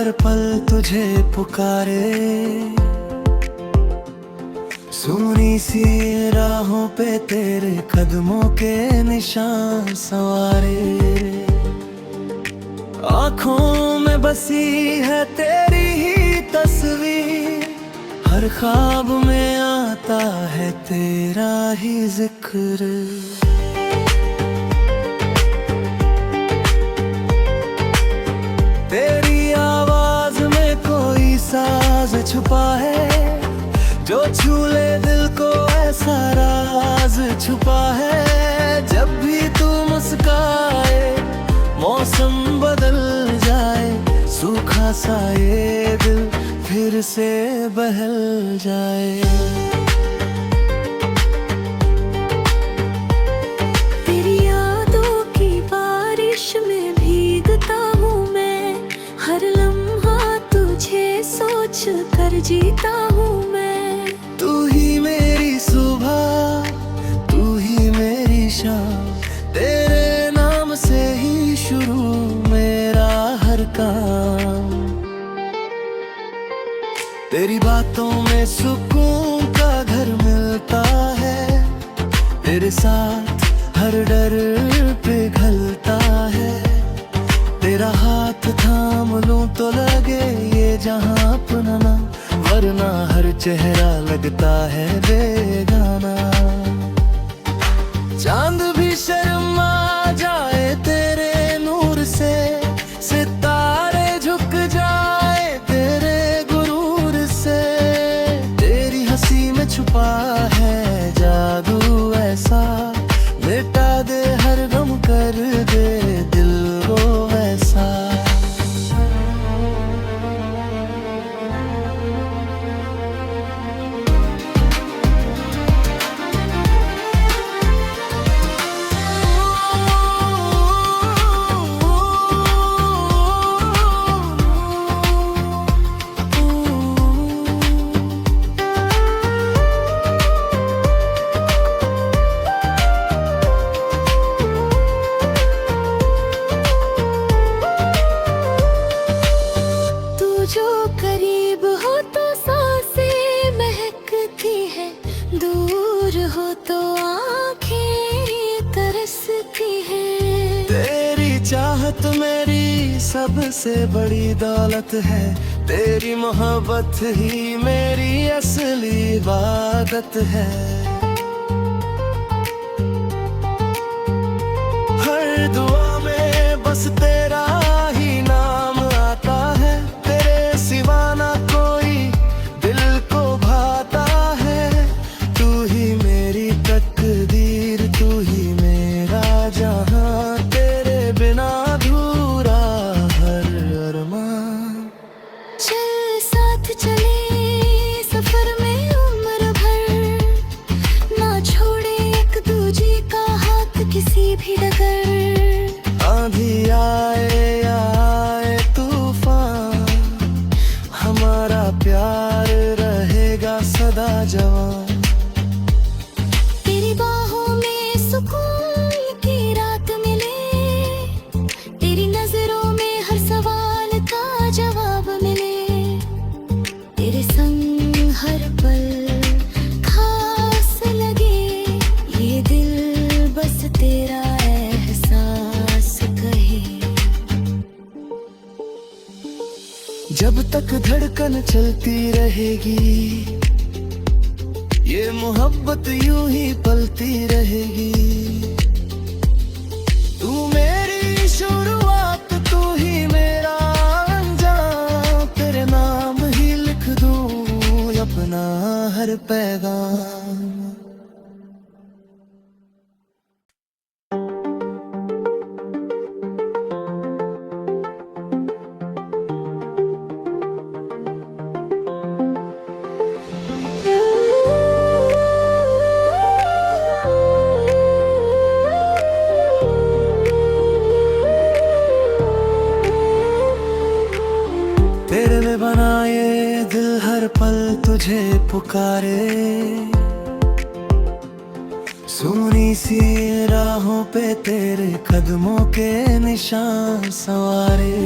हर पल तुझे पुकारे, सुनी सी राहों पे तेरे कदमों के निशान संवारे। आँखों में बसी है तेरी ही तस्वीर, हर ख्वाब में आता है तेरा ही जिक्र। तेरी आवाज में कोई साज छुपा है, जो छू ले दिल को ऐसा राज छुपा है। जब भी तू मुस्काए मौसम बदल जाए, सूखा सा ये दिल फिर से बहल जाए। तेरी यादों की बारिश में भीगता हूँ मैं, हर लम्हा तुझे सोच कर जीता हूँ मैं। तू ही मेरी सुबह, तू ही मेरी शाम, तेरे नाम से ही शुरू मेरा हर काम। तेरी बातों में सुकून का घर मिलता है, तेरे साथ हर डर पिघलता है। तेरा हाथ थाम लूं तो लगे ये जहां अपना ना, वरना हर चेहरा लगता है बेगाना। चांद भी शर्मा जाए तेरे नूर से, सितारे झुक जाए तेरे गुरूर से। तेरी हंसी में छुपा है जादू ऐसा, मिटा दे हर गम, कर दे दिल को वैसा। जो करीब हो तो सांसें महकती है, दूर हो तो आँखें तरसती हैं। तेरी चाहत मेरी सबसे बड़ी दौलत है, तेरी मोहब्बत ही मेरी असली इबादत है। हर दुआ में बस तेरा ही नाम आता है, तेरे सिवा ना कोई दिल को भाता है। तू ही मेरी तकदीर, तू ही मेरा जहां, तेरे बिना अधूरा हर अरमान। चल साथ चले सफर में उम्र भर, ना छोड़े एक दूजे का हाथ किसी भी डगर। आंधी आए या आए तूफान, हमारा प्यार रहेगा सदा जवान। तेरी बाहों में सुकून की रात मिले, तेरी नजरों में हर सवाल का जवाब मिले। तेरे संग हर पल खास लगे, ये दिल बस तेरा एहसास कहे। जब तक धड़कन चलती रहेगी, ये मोहब्बत यूं ही पलती रहेगी। तू मेरी शुरुआत, तू ही मेरा अंजाम, तेरे नाम ही लिख दूं अपना हर पैगाम। तेरे में बनाए दिल हर पल तुझे पुकारे, सुनी सी राहों पे तेरे कदमों के निशान संवारे।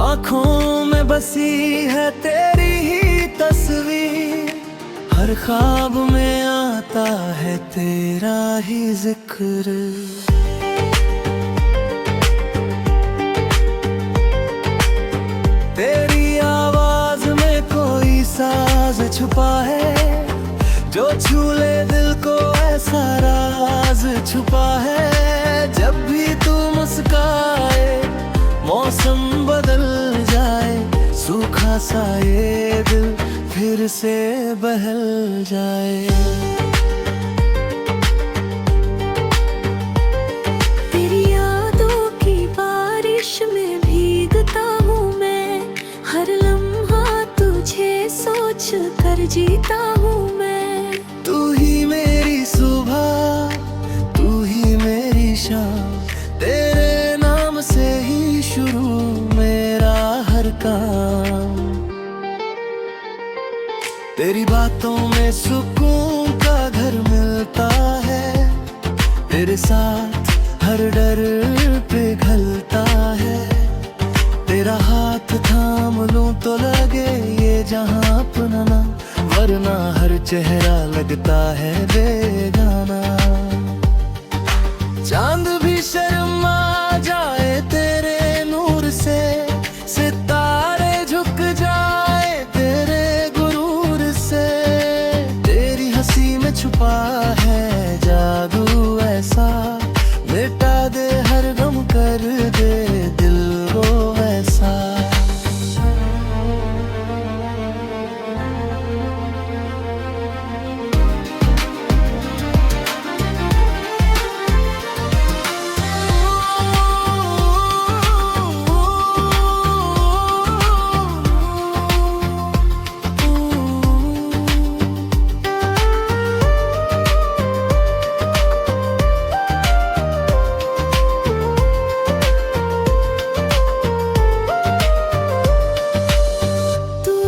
आँखों में बसी है तेरी ही तस्वीर, हर ख्वाब में आता है तेरा ही जिक्र। तेरी आवाज में कोई साज छुपा है, जो छू ले दिल को ऐसा राज छुपा है। जब भी तू मुस्काए मौसम बदल जाए, सूखा सा ये दिल फिर से बहल जाए। तेरी यादों की बारिश में भीगता हूँ मैं, हर लम्हा तुझे सोच कर जीता हूँ मैं। तू ही मेरी सुबह, तू ही मेरी शाम, तेरे नाम से ही शुरू मेरा हर काम। तेरी बातों में सुकून का घर मिलता है, तेरे साथ हर डर पिघलता है। तेरा हाथ थाम लूं तो लगे ये जहां अपना ना, वरना हर चेहरा लगता है बेगाना। चांद भी शर्मा जाए तेरे नूर से, सितारे झुक जाए तेरे गुरूर से। तेरी हंसी में छुपा है जादू ऐसा, मिटा दे हर गम, कर दे दिल को वैसा।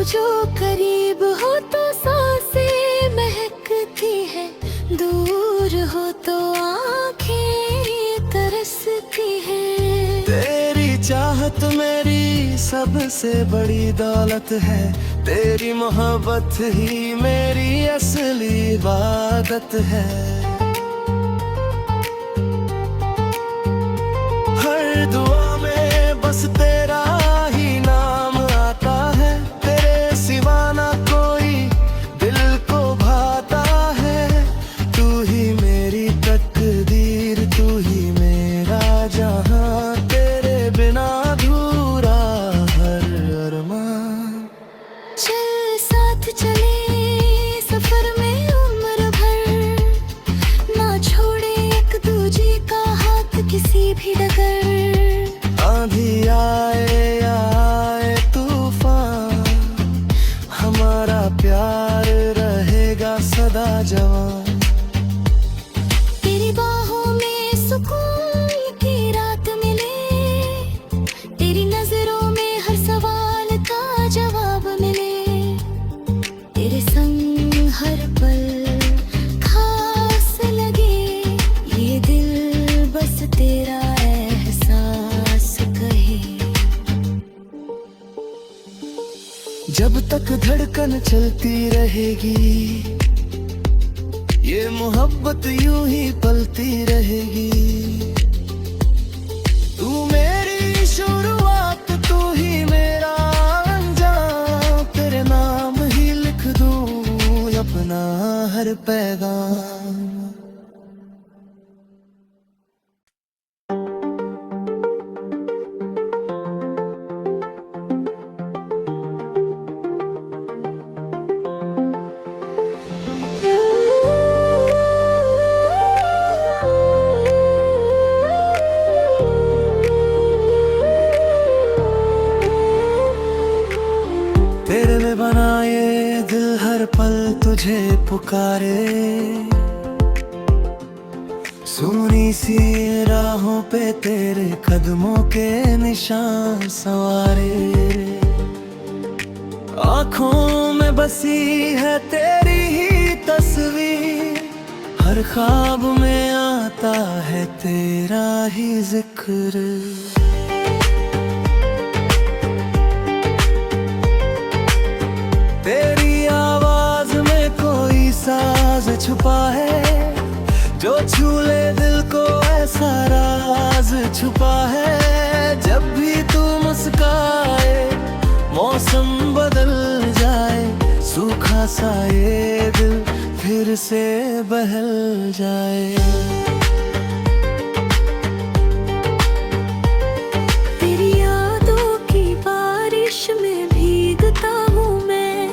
जो करीब हो तो सांसें महकती है, दूर हो तो आंखें तरसती है। तेरी चाहत मेरी सबसे बड़ी दौलत है, तेरी मोहब्बत ही मेरी असली इबादत है। हर दुआ में बस तेरा ही नाम आता है, तेरे सिवा ना कोई दिल को भाता है। तू ही मेरी तकदीर, तू ही मेरा जहां, तेरे बिना अधूरा हर अरमान। चल साथ चले सफर में उम्र भर, ना छोड़े एक दूजे का हाथ किसी भी डगर। आंधी आए या आए तूफान, हमारा प्यार रहेगा सदा जवान। तेरी बाहों में सुकून की रात मिले, तेरी नजरों में हर सवाल का जवाब मिले। तेरे संग हर पल खास लगे, ये दिल बस तेरा एहसास कहे। जब तक धड़कन चलती रहेगी, ये मोहब्बत यूं ही पलती रहेगी। तू मेरी शुरुआत, तू ही मेरा अंजाम, तेरे नाम ही लिख दूं अपना हर पैगाम। तेरे में बना ये दिल हर पल तुझे पुकारे, सुनी सी राहों पे तेरे कदमों के निशान संवारे। आँखों में बसी है तेरी ही तस्वीर, हर ख्वाब में आता है तेरा ही जिक्र। छुपा है, जो छू ले दिल को ऐसा राज छुपा है। जब भी तू मुस्काए मौसम बदल जाए, सूखा सा ये दिल फिर से बहल जाए। तेरी यादों की बारिश में भीगता हूँ मैं,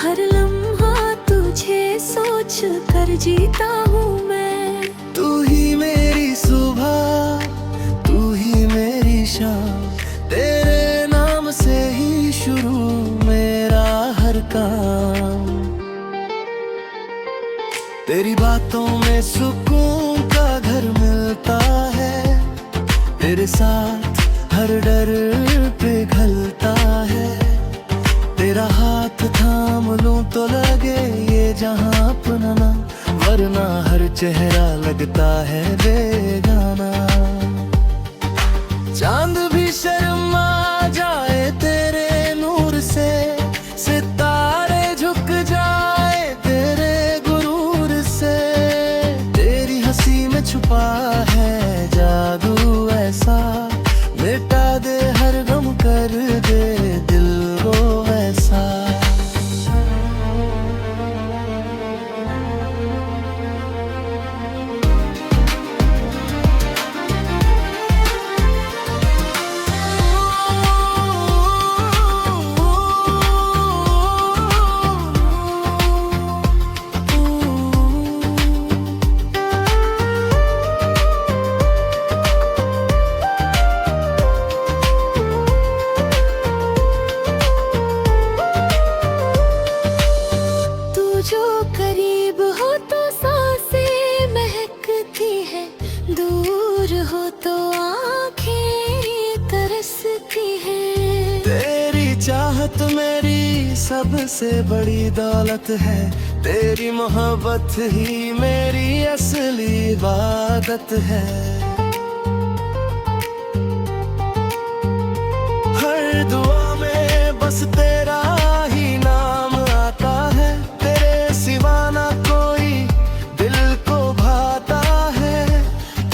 हर लम्हा तुझे सोच कर जीता हूँ मैं। तू ही मेरी सुबह, तू ही मेरी शाम, तेरे नाम से ही शुरू मेरा हर काम। तेरी बातों में सुकून का घर मिलता है, तेरे साथ हर डर पिघलता है। तेरा हाथ थाम लूं तो लगे ये जहां अपना ना, वरना हर चेहरा लगता है बेगाना। चांद भी शर्मा जाए तेरे नूर से, सितारे झुक जाए तेरे गुरूर से। तेरी हंसी में छुपा है जादू ऐसा, मिटा दे हर गम, कर दे दिल को ऐसा। करीब हो तो सांसें महकती है, दूर हो तो आँखें तरसती है। तेरी चाहत मेरी सबसे बड़ी दौलत है, तेरी मोहब्बत ही मेरी असली इबादत है। हर दुआ में बस तेरा ही नाम आता है, तेरे सिवा ना कोई दिल को भाता है।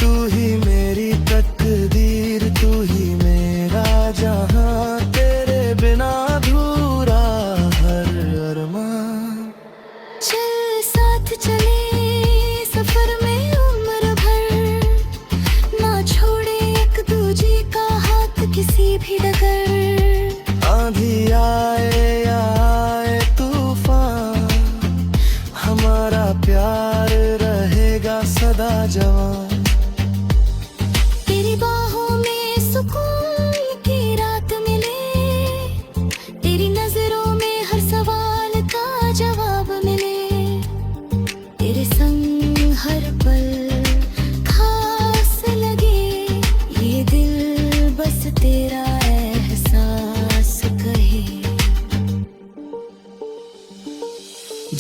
तू ही मेरी तकदीर, तू ही मेरा जहां, तेरे बिना अधूरा हर अरमान। चल साथ चले सफर में उम्र भर, ना छोड़े एक दूजे का हाथ किसी भी डगर। आंधी आए या आए तूफान, हमारा प्यार रहेगा सदा जवान। तेरी बाहों में सुकून की रात मिले, तेरी नजरों में हर सवाल का जवाब मिले। तेरे संग हर पल खास लगे, ये दिल बस तेरा एहसास कहे।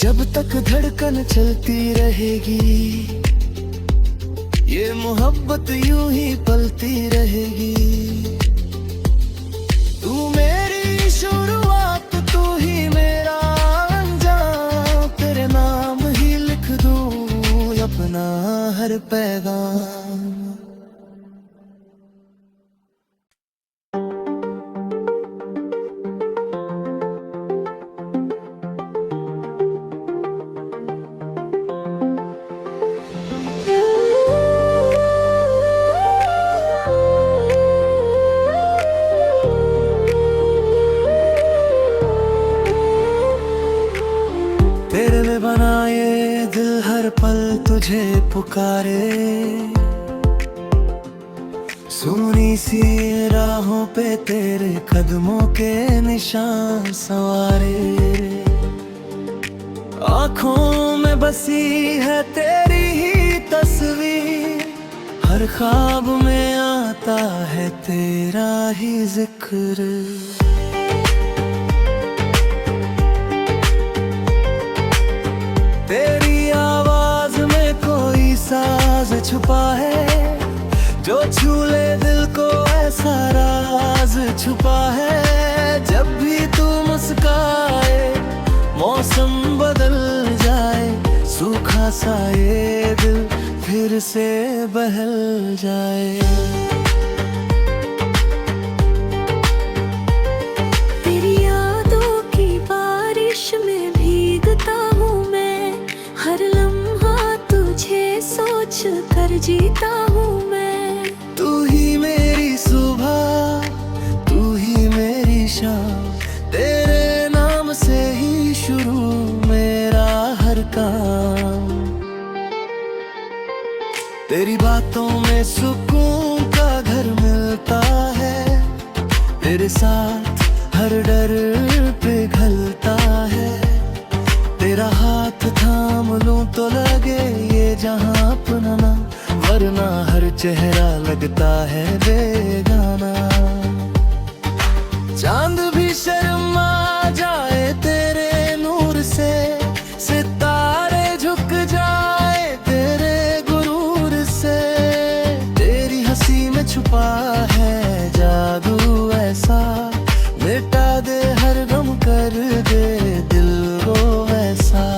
जब तक धड़कन चलती रहेगी, ये मोहब्बत यूं ही पलती रहेगी। तू मेरी शुरुआत, तू ही मेरा अंजाम, तेरे नाम ही लिख दूं अपना हर पैगाम। तेरे में बनाए दिल हर पल तुझे पुकारे, सुनी सी राहों पे तेरे कदमों के निशान संवारे। आँखों में बसी है तेरी ही तस्वीर, हर ख्वाब में आता है तेरा ही जिक्र। तेरी आवाज में कोई साज छुपा है, जो छू ले दिल को ऐसा राज छुपा है। जब भी तू मुस्काए मौसम बदल जाए, सूखा सूखा सा ये दिल फिर से बहल जाए। तेरी यादों की बारिश में भीगता हूँ मैं, हर लम्हा तुझे सोच कर जीता हूँ मैं। तू ही मेरी सुबह, तू ही मेरी शाम, तेरे नाम से ही शुरू मेरा हर काम। तेरी बातों में सुकून का घर मिलता है, तेरे साथ हर डर पिघलता है। तेरा हाथ थाम लूं तो लगे ये जहां अपना ना, वरना हर चेहरा लगता है बेगाना। चांद भी शर्मा जाए तेरे नूर से, सितारे झुक जाए तेरे गुरूर से। तेरी हंसी में छुपा है जादू ऐसा, मिटा दे हर गम, कर दे दिल को वैसा।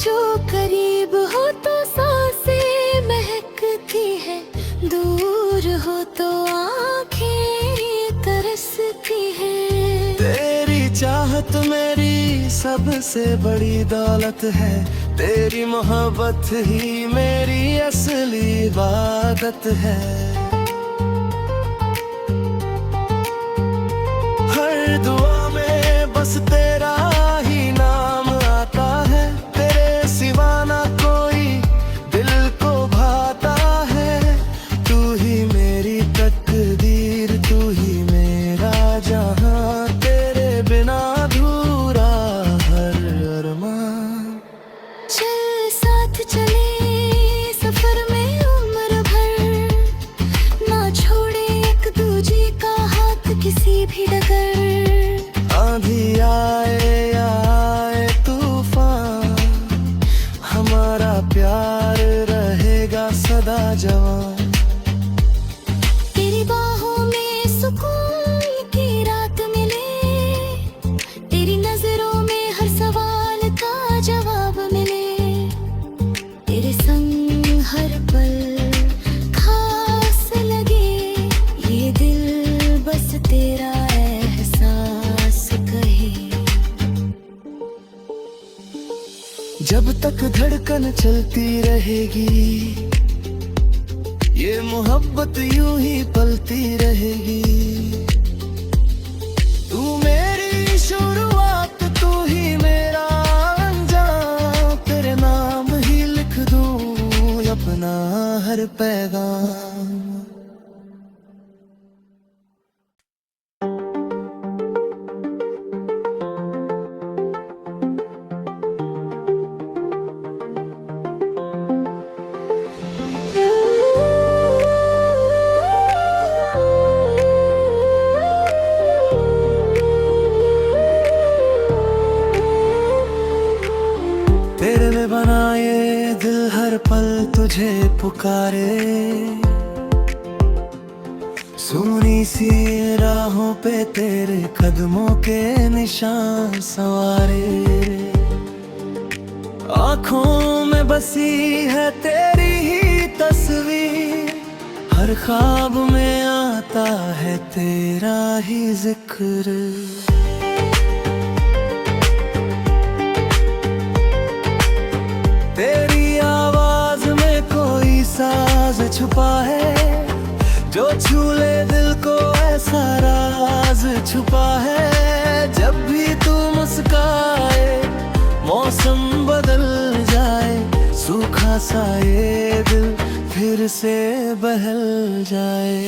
जो करीब हो तो सांसें महकती है, दूर हो तो आंखें तरसती हैं। तेरी चाहत मेरी सबसे बड़ी दौलत है, तेरी मोहब्बत ही मेरी असली इबादत है। हर दुआ में बस तेरा ही नाम आता है, सिवा ना कोई दिल को भाता है। तू ही मेरी तकदीर, तू ही मेरा जहां, तेरे बिना अधूरा हर अरमान। चल साथ चले सफर में उम्र भर, ना छोड़े एक दूजे का हाथ किसी भी डगर। आंधी आए या आए तूफान, हमारा प्यार रहेगा सदा जवान। तेरी बाहों में सुकून की रात मिले, तेरी नजरों में हर सवाल का जवाब मिले। तेरे संग हर पल खास लगे, ये दिल बस तेरा एहसास कहे। जब तक धड़कन चलती रहेगी, ये मोहब्बत यूं ही पलती रहेगी। तू मेरी शुरुआत, तू ही मेरा अंजाम, तेरे नाम ही लिख दूं अपना हर पैगाम। तेरे में बना ये दिल हर पल तुझे पुकारे, सुनी सी राहों पे तेरे कदमों के निशान संवारे। आँखों में बसी है तेरी ही तस्वीर, हर ख्वाब में आता है तेरा ही जिक्र। तेरी आवाज में कोई साज छुपा है, जो छू ले दिल को ऐसा राज छुपा है। जब भी तू मुस्काए मौसम बदल जाए, सूखा सा ये दिल फिर से बहल जाए।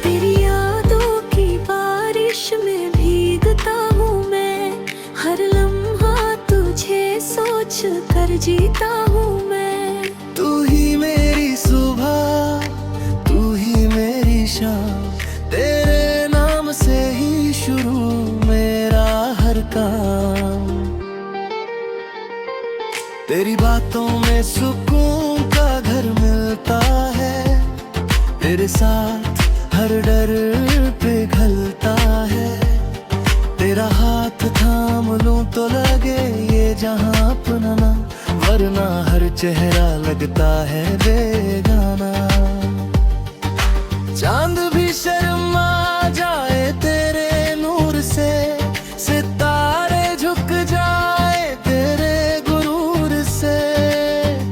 तेरी यादों की बारिश में भीगता कर जीता हूँ मैं। तू ही मेरी सुबह, तू ही मेरी शाम, तेरे नाम से ही शुरू मेरा हर काम। तेरी बातों में सुकून का घर मिलता है, तेरे साथ हर डर पिघलता है। तेरा हाथ थाम लूं तो लगे ये जहां अपना ना, वरना हर चेहरा लगता है बेगाना। चांद भी शर्मा जाए तेरे नूर से, सितारे झुक जाए तेरे गुरूर से।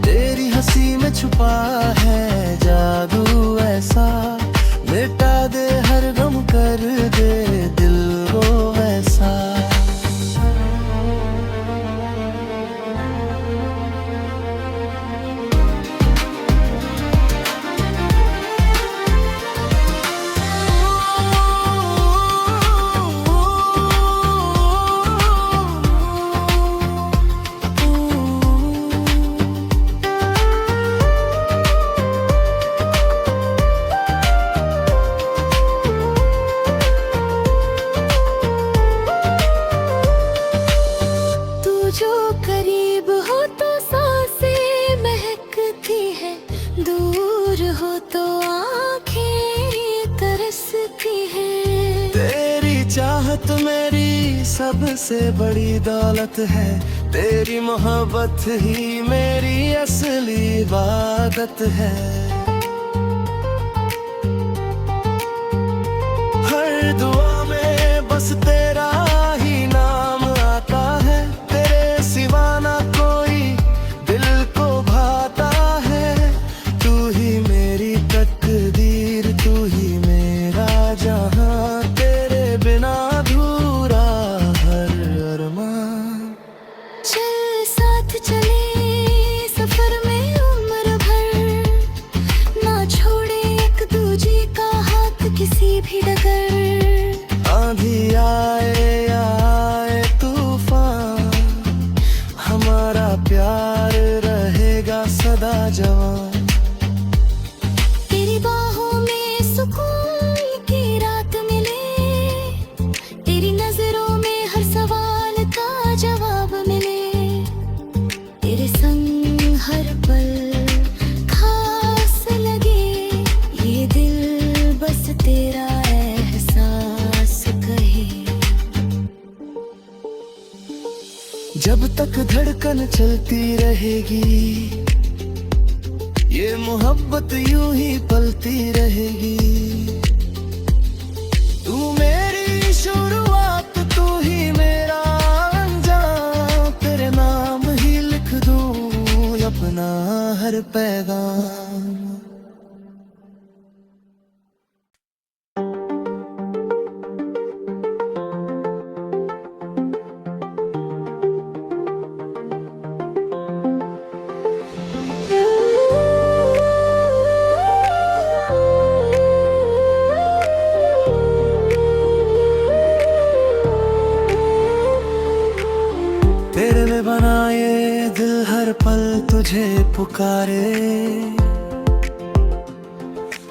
तेरी हंसी में छुपा है जादू ऐसा, मिटा दे हर गम, कर दे दिल को वैसा। जो करीब हो तो सांसें महकती है, दूर हो तो आंखें तरसती है। तेरी चाहत मेरी सबसे बड़ी दौलत है, तेरी मोहब्बत ही मेरी असली इबादत है। हर दुआ में बस तेरा ही नाम आता है, तेरे सिवा ना कोई दिल को भाता है। तू ही मेरी तकदीर, तू ही मेरा जहां, तेरे बिना अधूरा हर अरमान। चल साथ चले सफर में उम्र भर, ना छोड़े एक दूजे का हाथ किसी भी डगर। आंधी आए या आए तूफान, हमारा प्यार रहेगा सदा जवान। तेरी बाहों में सुकून की रात मिले, तेरी नजरों में हर सवाल का जवाब मिले। तेरे संग हर पल खास लगे, ये दिल बस तेरा एहसास कहे। जब तक धड़कन चलती रहेगी, ये मोहब्बत यूं ही पलती रहेगी। तू मेरी शुरुआत, तू ही मेरा अंजाम, तेरे नाम ही लिख दूं अपना हर पैगाम। तेरे में बनाए दिल हर पल तुझे पुकारे,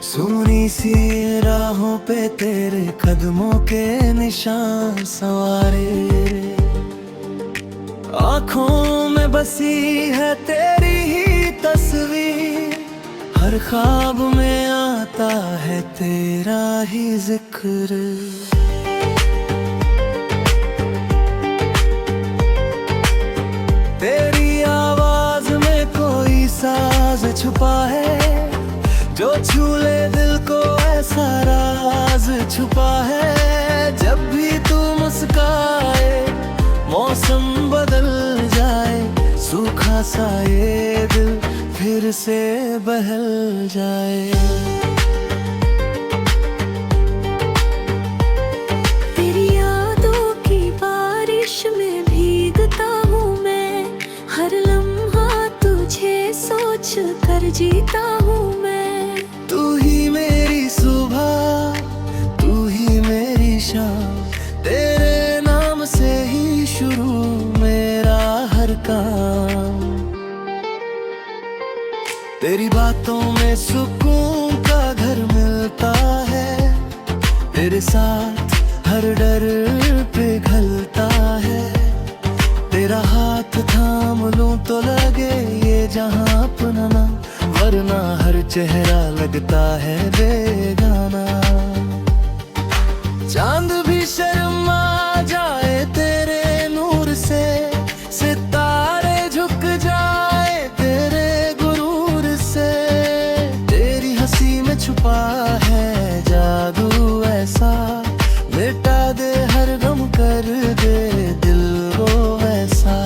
सुनी सी राहों पे तेरे कदमों के निशान संवारे। आँखों में बसी है तेरी ही तस्वीर, हर ख्वाब में आता है तेरा ही जिक्र। तेरी आवाज में कोई साज छुपा है, जो छू ले दिल को ऐसा राज छुपा है। जब भी तू मुस्काए मौसम बदल जाए, सूखा सा ये दिल फिर से बहल जाए। तेरी यादों की बारिश में भीगता हूँ मैं, हर लम्हा तुझे सोच कर जीता हूँ मैं। तू ही मेरी सुबह, तू ही मेरी शाम, तेरे नाम से ही शुरू मेरा हर काम। तेरी बातों में सुकून का घर मिलता है, तेरे साथ हर डर पिघलता है। तेरा हाथ थाम लूं तो लगे ये जहां अपना ना, वरना हर चेहरा लगता है बेगाना। चांद भी शर्मा जाए तेरे नूर से, सितारे झुक जाए तेरे गुरूर से। तेरी हंसी में छुपा है जादू ऐसा, मिटा दे हर गम, कर दे दिल को ऐसा।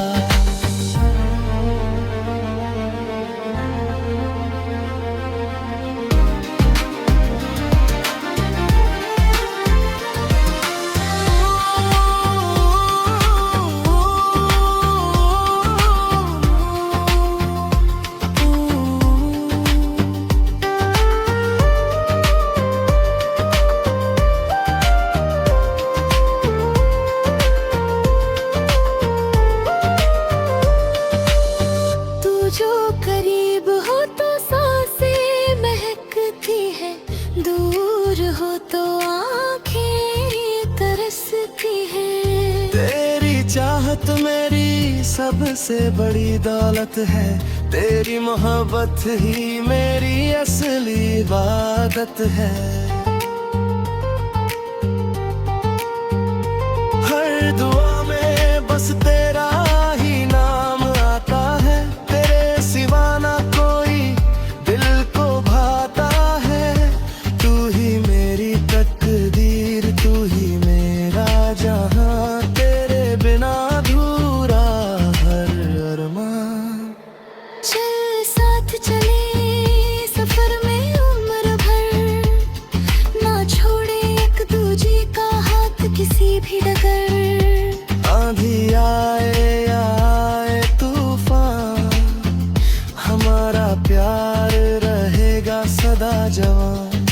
जो करीब हो तो सांसें महकती है, दूर हो तो आंखें तरसती है। तेरी चाहत मेरी सबसे बड़ी दौलत है, तेरी मोहब्बत ही मेरी असली इबादत है। हर दुआ में बस तेरा ही नाम आता है, तेरे सिवा ना कोई दिल को भाता है। तू ही मेरी तकदीर, तू ही मेरा जहां, तेरे बिना अधूरा हर अरमान। चल साथ चले सफर में उम्र भर, ना छोड़े एक दूजे का हाथ किसी भी डगर। आंधी आए या आए तूफान, हमारा प्यार रहेगा सदा जवान।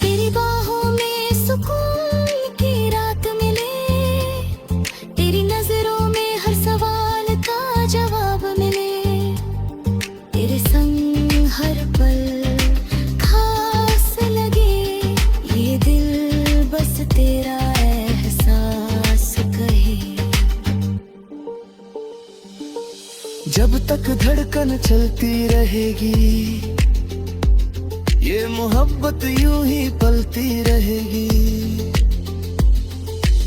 तेरी बाहों में सुकून की रात मिले, तेरी नजरों में हर सवाल का जवाब मिले। तेरे संग हर पल खास लगे, ये दिल बस तेरा एहसास कहे। जब तक धड़कन चलती रहेगी, ये मोहब्बत यूं ही पलती रहेगी।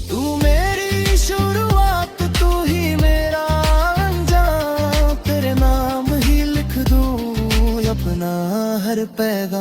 तू मेरी शुरुआत, तू ही मेरा अंजाम, तेरे नाम ही लिख दूं अपना हर पैगाम।